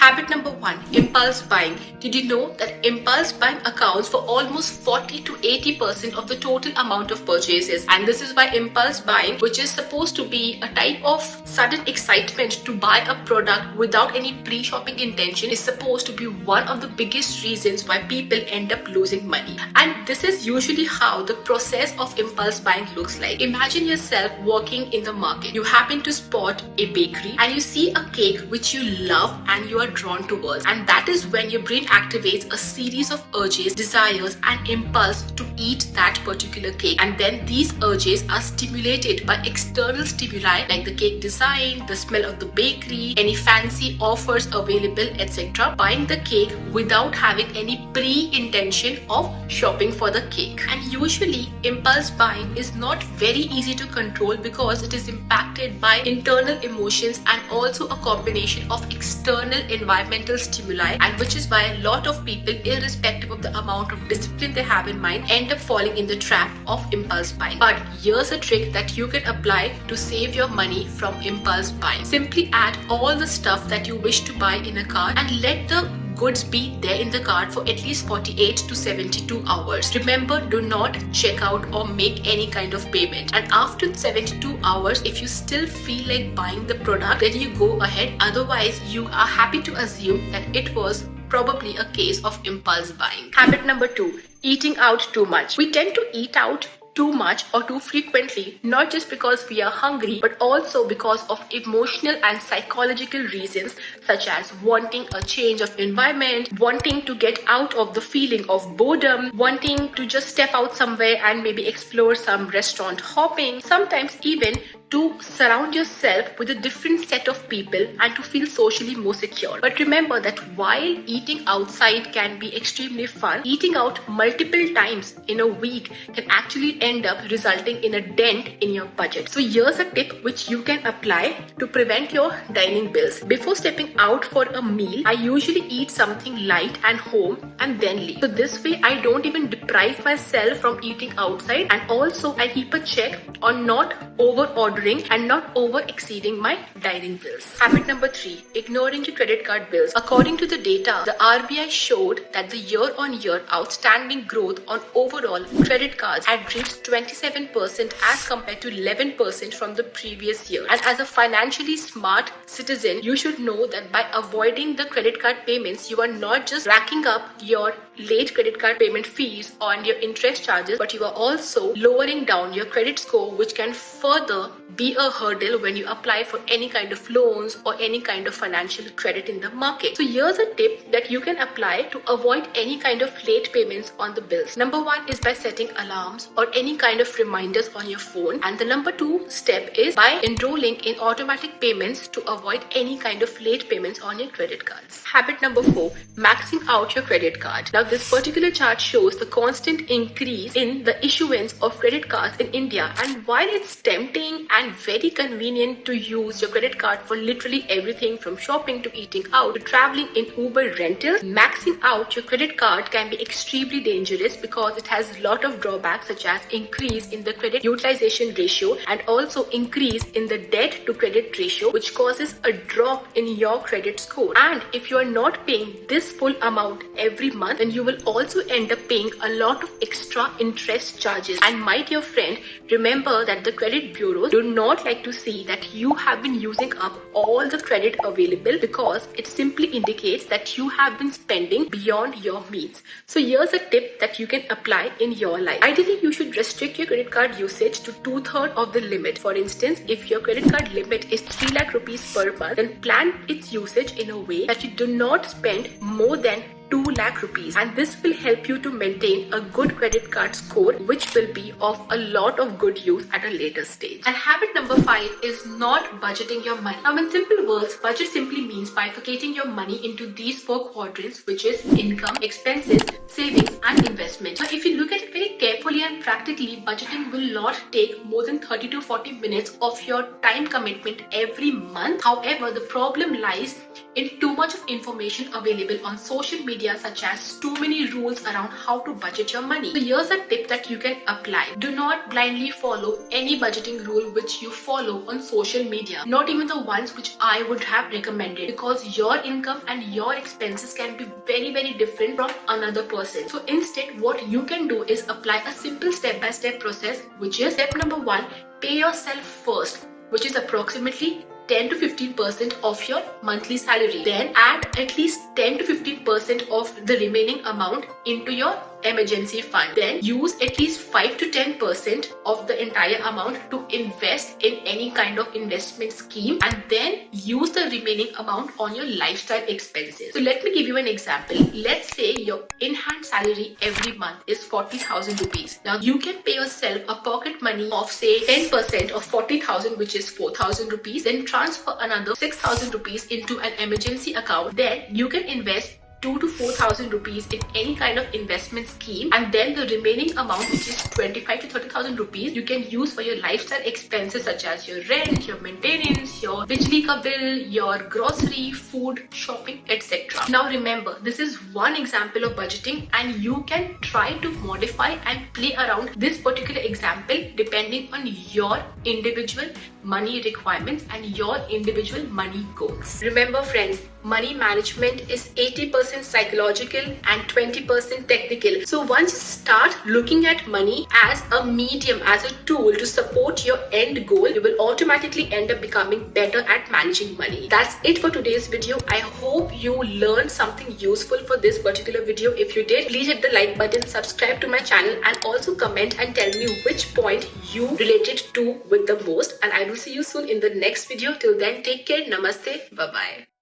Habit number 1, impulse buying. Did you know that impulse buying accounts for almost 40 to 80% of the total amount of purchases? And this is why impulse buying, which is supposed to be a type of sudden excitement to buy a product without any pre-shopping intention, is supposed to be one of the biggest reasons why people end up losing money. And this is usually how the process of impulse buying looks like. Imagine yourself walking in the market. You happen to spot a bakery and you see a cake which you love and you are drawn towards, and that is when your brain activates a series of urges, desires and impulse to eat that particular cake. And then these urges are stimulated by external stimuli like the cake design, the smell of the bakery, any fancy offers available, etc. Buying the cake without having any pre-intention of shopping for the cake. And usually impulse buying is not very easy to control because it is impacted by internal emotions and also a combination of external environmental stimuli, and which is why a lot of people, irrespective of the amount of discipline they have in mind, end up falling in the trap of impulse buying. But here's a trick that you can apply to save your money from impulse buying. Simply add all the stuff that you wish to buy in a cart and let the goods be there in the cart for at least 48 to 72 hours. Remember, do not check out or make any kind of payment. And after 72 hours, if you still feel like buying the product, then you go ahead. Otherwise, you are happy to assume that it was probably a case of impulse buying. Habit number 2, eating out too much. We tend to eat out too much or too frequently, not just because we are hungry, but also because of emotional and psychological reasons, such as wanting a change of environment, wanting to get out of the feeling of boredom, wanting to just step out somewhere and maybe explore some restaurant hopping, sometimes even to surround yourself with a different set of people and to feel socially more secure. But remember that while eating outside can be extremely fun, eating out multiple times in a week can actually end up resulting in a dent in your budget. So here's a tip which you can apply to prevent your dining bills. Before stepping out for a meal, I usually eat something light and home and then leave. So this way I don't even deprive myself from eating outside, and also I keep a check on not over ordering and not over exceeding my dining bills. Habit number 3, ignoring your credit card bills. According to the data, the RBI showed that the year-on-year outstanding growth on overall credit cards had reached 27% as compared to 11% from the previous year. And as a financially smart citizen, you should know that by avoiding the credit card payments, you are not just racking up your late credit card payment fees and your interest charges, but you are also lowering down your credit score, which can further be a hurdle when you apply for any kind of loans or any kind of financial credit in the market. So here's a tip that you can apply to avoid any kind of late payments on the bills. Number 1 is by setting alarms or any kind of reminders on your phone. And the number 2 step is by enrolling in automatic payments to avoid any kind of late payments on your credit cards. Habit number 4, maxing out your credit card. Now this particular chart shows the constant increase in the issuance of credit cards in India, and while it's tempting and very convenient to use your credit card for literally everything from shopping to eating out to traveling in Uber rentals, maxing out your credit card can be extremely dangerous because it has a lot of drawbacks, such as increase in the credit utilization ratio and also increase in the debt to credit ratio, which causes a drop in your credit score. And if you are not paying this full amount every month, then you will also end up paying a lot of extra interest charges. And my dear friend, remember that the credit bureaus do not like to see that you have been using up all the credit available, because it simply indicates that you have been spending beyond your means. So here's a tip that you can apply in your life. Ideally, you should restrict your credit card usage to 2/3 of the limit. For instance, if your credit card limit is 3 lakh rupees per month, then plan its usage in a way that you do not spend more than 2 lakh rupees, and this will help you to maintain a good credit card score, which will be of a lot of good use at a later stage. And habit number 5 is not budgeting your money. Now, in simple words, budget simply means bifurcating your money into these 4 quadrants, which is income, expenses, savings and investment. Now, if you look at it very carefully and practically, budgeting will not take more than 30 to 40 minutes of your time commitment every month. However, the problem lies in too much of information available on social media, such as too many rules around how to budget your money. So here's a tip that you can apply. Do not blindly follow any budgeting rule which you follow on social media, not even the ones which I would have recommended, because your income and your expenses can be very different from another person. So instead, what you can do is apply a simple step-by-step process, which is step number 1, pay yourself first, which is approximately 10 to 15% of your monthly salary. Then add at least 10 to 15% of the remaining amount into your emergency fund. Then use at least 5 to 10% of the entire amount to invest in any kind of investment scheme, and then use the remaining amount on your lifestyle expenses. So let me give you an example. Let's say your in-hand salary every month is 40,000 rupees. Now you can pay yourself a pocket money of say 10% of 40,000, which is 4,000 rupees. Then transfer another 6,000 rupees into an emergency account. Then you can invest 2 to 4,000 rupees in any kind of investment scheme, and then the remaining amount, which is 25 to 30,000 rupees, you can use for your lifestyle expenses such as your rent, your maintenance, your bijli ka bill, your grocery, food, shopping, etc. Now remember, this is one example of budgeting, and you can try to modify and play around this particular example depending on your individual money requirements and your individual money goals. Remember friends, money management is 80% psychological and 20% technical. So once you start looking at money as a medium, as a tool to support your end goal, you will automatically end up becoming better at managing money. That's it for today's video. I hope you learned something useful for this particular video. If you did, please hit the like button, subscribe to my channel, and also comment and tell me which point you related to with the most. And I will see you soon in the next video. Till then, take care. Namaste. Bye-bye.